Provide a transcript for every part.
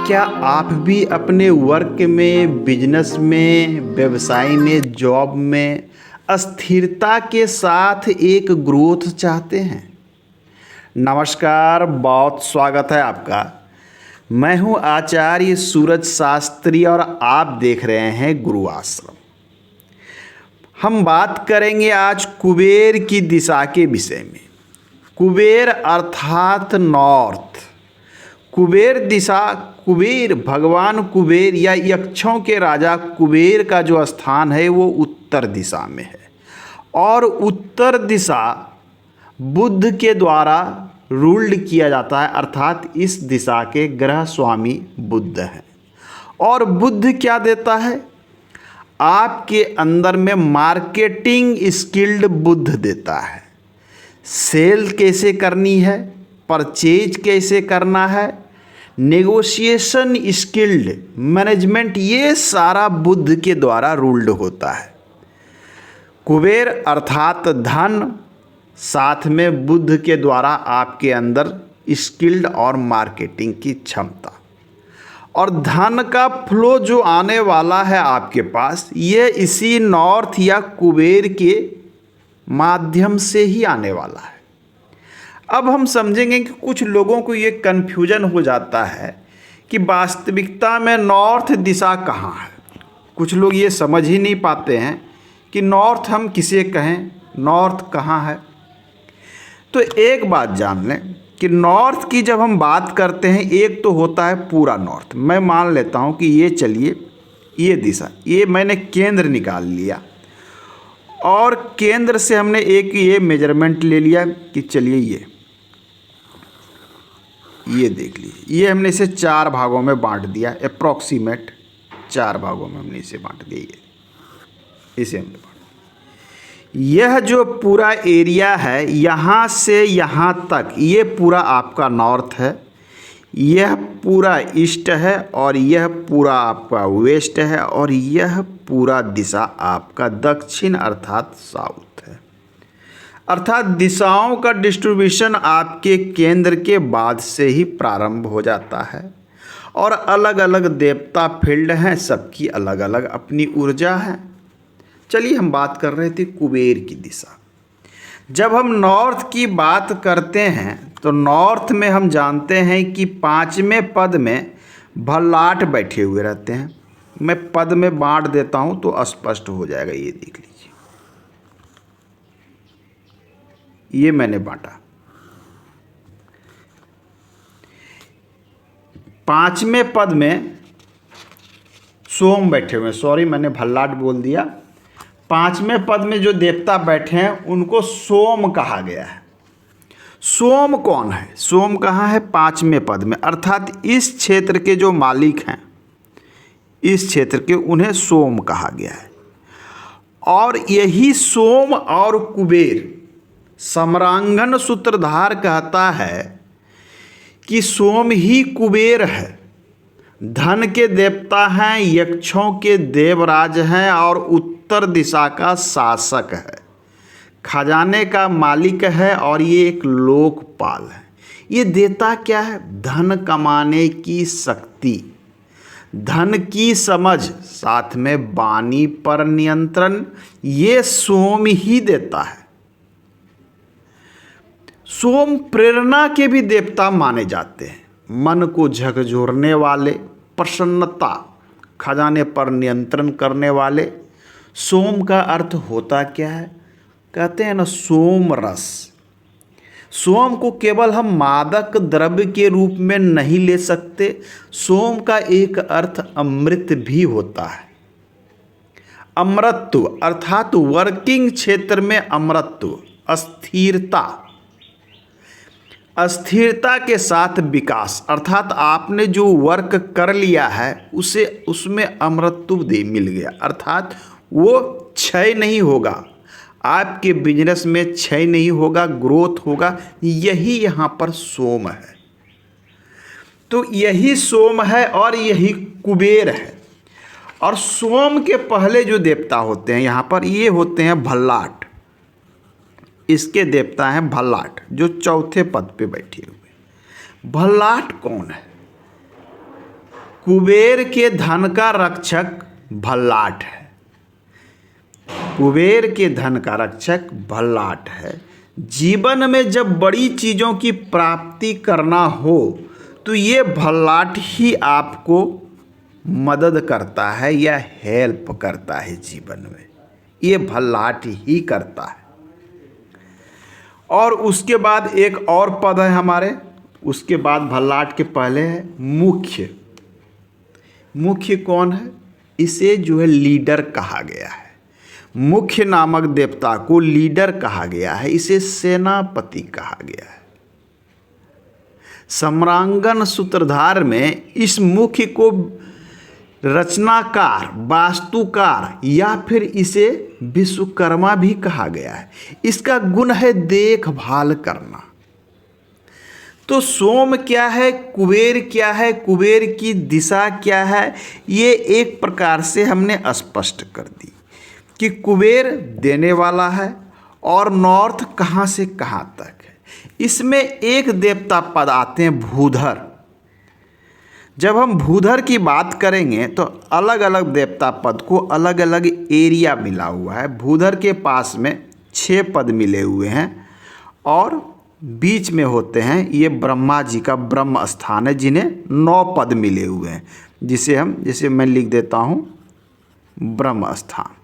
क्या आप भी अपने वर्क में, बिजनेस में, व्यवसाय में, जॉब में स्थिरता के साथ एक ग्रोथ चाहते हैं? नमस्कार, बहुत स्वागत है आपका। मैं हूं आचार्य सूरज शास्त्री और आप देख रहे हैं गुरु आश्रम। हम बात करेंगे आज कुबेर की दिशा के विषय में। कुबेर अर्थात नॉर्थ। कुबेर दिशा, कुबेर भगवान कुबेर या यक्षों के राजा कुबेर का जो स्थान है वो उत्तर दिशा में है और उत्तर दिशा बुध के द्वारा रूल्ड किया जाता है, अर्थात इस दिशा के ग्रह स्वामी बुध हैं। और बुध क्या देता है? आपके अंदर में मार्केटिंग स्किल्ड बुध देता है। सेल कैसे करनी है, परचेज कैसे करना है, नेगोशिएशन स्किल्ड, मैनेजमेंट, ये सारा बुध के द्वारा रूल्ड होता है। कुबेर अर्थात धन, साथ में बुध के द्वारा आपके अंदर स्किल्ड और मार्केटिंग की क्षमता। और धन का फ्लो जो आने वाला है आपके पास, ये इसी नॉर्थ या कुबेर के माध्यम से ही आने वाला है। अब हम समझेंगे कि कुछ लोगों को ये कन्फ्यूजन हो जाता है कि वास्तविकता में नॉर्थ दिशा कहाँ है। कुछ लोग ये समझ ही नहीं पाते हैं कि नॉर्थ हम किसे कहें, नॉर्थ कहाँ है। तो एक बात जान लें कि नॉर्थ की जब हम बात करते हैं, एक तो होता है पूरा नॉर्थ। मैं मान लेता हूँ कि ये चलिए, ये दिशा, ये मैंने केंद्र निकाल लिया और केंद्र से हमने एक ये मेजरमेंट ले लिया कि चलिए ये देख लीजिए, ये हमने इसे 4 भागों में बांट दिया, अप्रॉक्सीमेट 4 भागों में हमने इसे बांट दिया। इसे हमने बांट, यह जो पूरा एरिया है यहाँ से यहाँ तक, ये पूरा आपका नॉर्थ है, यह पूरा ईस्ट है और यह पूरा आपका वेस्ट है और यह पूरा दिशा आपका दक्षिण अर्थात साउथ है। अर्थात दिशाओं का डिस्ट्रीब्यूशन आपके केंद्र के बाद से ही प्रारंभ हो जाता है और अलग अलग देवता फील्ड हैं, सबकी अलग अलग अपनी ऊर्जा है। चलिए हम बात कर रहे थे कुबेर की दिशा। जब हम नॉर्थ की बात करते हैं तो नॉर्थ में हम जानते हैं कि 5वें पद में भल्लाट बैठे हुए रहते हैं। मैं पद में बांट देता हूं तो स्पष्ट हो जाएगा। ये देख लीजिए, ये मैंने बांटा। 5वें पद में सोम बैठे हुए हैं, सॉरी मैंने भल्लाट बोल दिया। 5वें पद में जो देवता बैठे हैं उनको सोम कहा गया है। सोम कौन है? सोम कहाँ है? 5वें पद में, अर्थात इस क्षेत्र के जो मालिक हैं, इस क्षेत्र के, उन्हें सोम कहा गया है। और यही सोम और कुबेर, सम्रांगन सूत्रधार कहता है कि सोम ही कुबेर है, धन के देवता हैं, यक्षों के देवराज हैं और उत्तर दिशा का शासक है, खजाने का मालिक है और ये एक लोकपाल है। ये देता क्या है? धन कमाने की शक्ति, धन की समझ, साथ में वाणी पर नियंत्रण, ये सोम ही देता है। सोम प्रेरणा के भी देवता माने जाते हैं, मन को झकझोरने वाले, प्रसन्नता, खजाने पर नियंत्रण करने वाले। सोम का अर्थ होता क्या है? कहते हैं ना सोम रस। सोम को केवल हम मादक द्रव्य के रूप में नहीं ले सकते, सोम का एक अर्थ अमृत भी होता है। अमरत्व अर्थात वर्किंग क्षेत्र में अमरत्व, स्थिरता, स्थिरता के साथ विकास, अर्थात आपने जो वर्क कर लिया है उसे, उसमें अमरत्व मिल गया, अर्थात वो क्षय नहीं होगा, आपके बिजनेस में क्षय नहीं होगा, ग्रोथ होगा। यही यहाँ पर सोम है। तो यही सोम है और यही कुबेर है। और सोम के पहले जो देवता होते हैं यहाँ पर, ये होते हैं भल्लाट। इसके देवता हैं भल्लाट, जो चौथे पद पे बैठे हुए। भल्लाट कौन है? कुबेर के धन का रक्षक भल्लाट है। कुबेर के धन का रक्षक भल्लाट है। जीवन में जब बड़ी चीज़ों की प्राप्ति करना हो तो ये भल्लाट ही आपको मदद करता है या हेल्प करता है जीवन में, ये भल्लाट ही करता है। और उसके बाद एक और पद है हमारे, उसके बाद भल्लाट के पहले है मुख्य। मुख्य कौन है? इसे जो है लीडर कहा गया है। मुख्य नामक देवता को लीडर कहा गया है, इसे सेनापति कहा गया है। सम्रांगण सूत्रधार में इस मुख्य को रचनाकार, वास्तुकार या फिर इसे विश्वकर्मा भी कहा गया है। इसका गुण है देखभाल करना। तो सोम क्या है, कुबेर क्या है, कुबेर की दिशा क्या है, ये एक प्रकार से हमने स्पष्ट कर दी कि कुबेर देने वाला है और नॉर्थ कहाँ से कहाँ तक है। इसमें एक देवता पद आते हैं भूधर। जब हम भूधर की बात करेंगे तो अलग अलग देवता पद को अलग अलग एरिया मिला हुआ है। भूधर के पास में 6 पद मिले हुए हैं और बीच में होते हैं ये ब्रह्मा जी का ब्रह्म स्थान है, जिन्हें 9 पद मिले हुए हैं, जिसे मैं लिख देता हूँ ब्रह्म स्थान।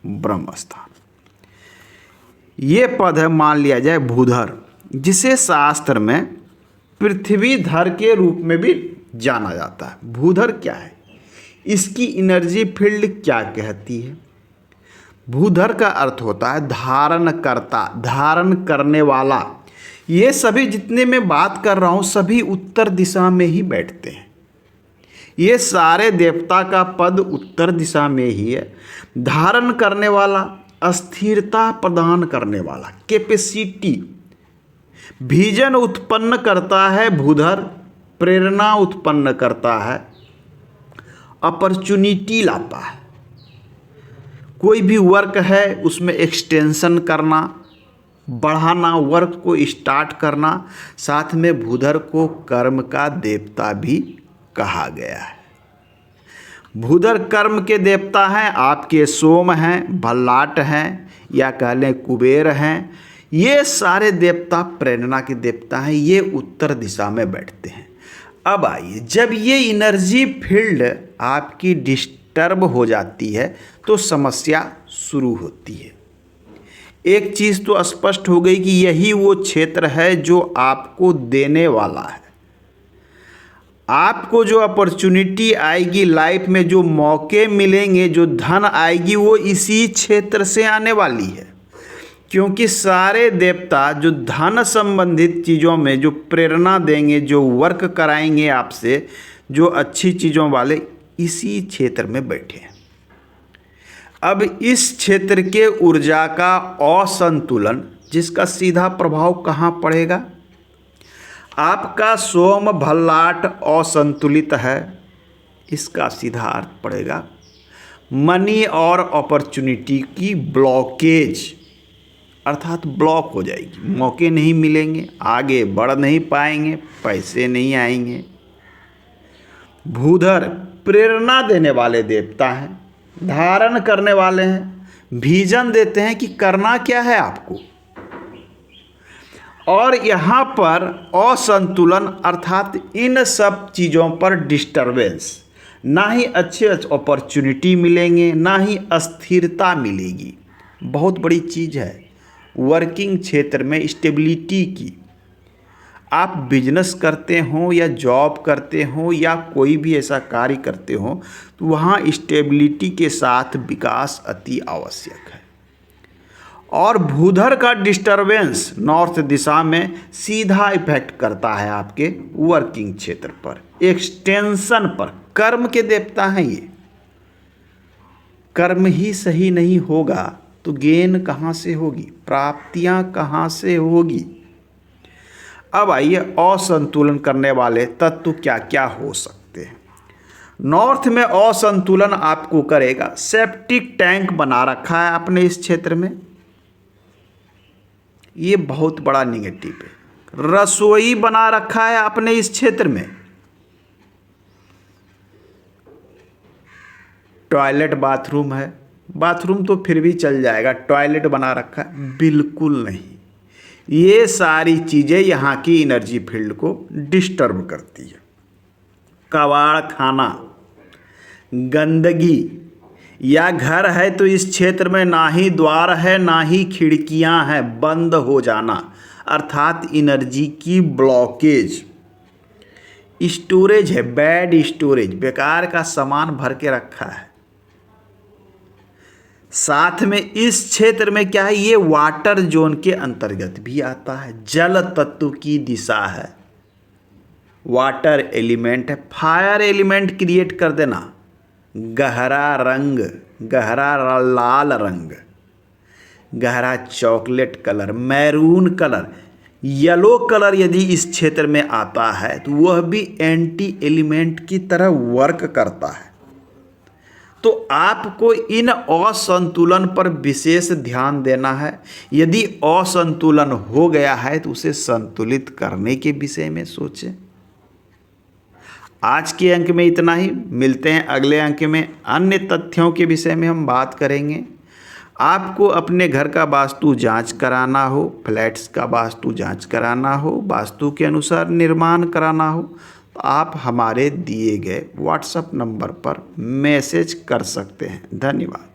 ब्रह्म स्थान ये पद है, मान लिया जाए भूधर, जिसे शास्त्र में पृथ्वीधर के रूप में भी जाना जाता है। भूधर क्या है, इसकी एनर्जी फील्ड क्या कहती है? भूधर का अर्थ होता है धारण करता, धारण करने वाला। ये सभी जितने मैं बात कर रहा हूँ सभी उत्तर दिशा में ही बैठते हैं। ये सारे देवता का पद उत्तर दिशा में ही है। धारण करने वाला, अस्थिरता प्रदान करने वाला, कैपेसिटी, विजन उत्पन्न करता है भूधर, प्रेरणा उत्पन्न करता है, अपॉर्चुनिटी लाता है। कोई भी वर्क है उसमें एक्सटेंशन करना, बढ़ाना, वर्क को स्टार्ट करना। साथ में भूधर को कर्म का देवता भी कहा गया है। भूधर कर्म के देवता हैं, आपके सोम हैं, भल्लाट हैं या कह लें कुबेर हैं। ये सारे देवता प्रेरणा के देवता हैं, ये उत्तर दिशा में बैठते हैं। अब आइए, जब ये एनर्जी फील्ड आपकी डिस्टर्ब हो जाती है तो समस्या शुरू होती है। एक चीज़ तो स्पष्ट हो गई कि यही वो क्षेत्र है जो आपको देने वाला है। आपको जो अपॉर्चुनिटी आएगी लाइफ में, जो मौके मिलेंगे, जो धन आएगी, वो इसी क्षेत्र से आने वाली है। क्योंकि सारे देवता जो धन संबंधित चीज़ों में जो प्रेरणा देंगे, जो वर्क कराएंगे आपसे, जो अच्छी चीज़ों वाले, इसी क्षेत्र में बैठे हैं। अब इस क्षेत्र के ऊर्जा का असंतुलन, जिसका सीधा प्रभाव कहाँ पड़ेगा? आपका सोम भल्लाट असंतुलित है, इसका सीधा अर्थ पड़ेगा मनी और अपॉर्चुनिटी की ब्लॉकेज, अर्थात ब्लॉक हो जाएगी। मौके नहीं मिलेंगे, आगे बढ़ नहीं पाएंगे, पैसे नहीं आएंगे। भूधर प्रेरणा देने वाले देवता हैं, धारण करने वाले हैं, विजन देते हैं कि करना क्या है आपको। और यहाँ पर असंतुलन, अर्थात इन सब चीज़ों पर डिस्टरबेंस, ना ही अच्छे अपॉर्चुनिटी मिलेंगे, ना ही अस्थिरता मिलेगी। बहुत बड़ी चीज़ है वर्किंग क्षेत्र में स्टेबिलिटी की। आप बिजनेस करते हो या जॉब करते हो या कोई भी ऐसा कार्य करते हो तो वहाँ स्टेबिलिटी के साथ विकास अति आवश्यक है। और भूधर का डिस्टरबेंस नॉर्थ दिशा में सीधा इफेक्ट करता है आपके वर्किंग क्षेत्र पर, एक्सटेंशन पर। कर्म के देवता हैं ये। कर्म ही सही नहीं होगा तो गेन कहाँ से होगी, प्राप्तियाँ कहाँ से होगी। अब आइए, असंतुलन करने वाले तत्व क्या क्या हो सकते हैं। नॉर्थ में असंतुलन आपको करेगा, सेप्टिक टैंक बना रखा है आपने इस क्षेत्र में, ये बहुत बड़ा निगेटिव है। रसोई बना रखा है आपने इस क्षेत्र में, टॉयलेट बाथरूम है, बाथरूम तो फिर भी चल जाएगा, टॉयलेट बना रखा है, बिल्कुल नहीं। ये सारी चीज़ें यहाँ की एनर्जी फील्ड को डिस्टर्ब करती है। कबाड़ खाना, गंदगी, या घर है तो इस क्षेत्र में ना ही द्वार है ना ही खिड़कियां हैं, बंद हो जाना, अर्थात एनर्जी की ब्लॉकेज। स्टोरेज है, बैड स्टोरेज, बेकार का सामान भर के रखा है। साथ में इस क्षेत्र में क्या है, ये वाटर जोन के अंतर्गत भी आता है, जल तत्व की दिशा है, वाटर एलिमेंट है। फायर एलिमेंट क्रिएट कर देना, गहरा रंग, गहरा लाल रंग, गहरा chocolate colour, maroon colour, yellow colour यदि इस क्षेत्र में आता है तो वह भी एंटी एलिमेंट की तरह वर्क करता है। तो आपको इन असंतुलन पर विशेष ध्यान देना है। यदि असंतुलन हो गया है तो उसे संतुलित करने के विषय में सोचें। आज के अंक में इतना ही, मिलते हैं अगले अंक में। अन्य तथ्यों के विषय में हम बात करेंगे। आपको अपने घर का वास्तु जांच कराना हो, फ्लैट्स का वास्तु जांच कराना हो, वास्तु के अनुसार निर्माण कराना हो, तो आप हमारे दिए गए व्हाट्सएप नंबर पर मैसेज कर सकते हैं। धन्यवाद।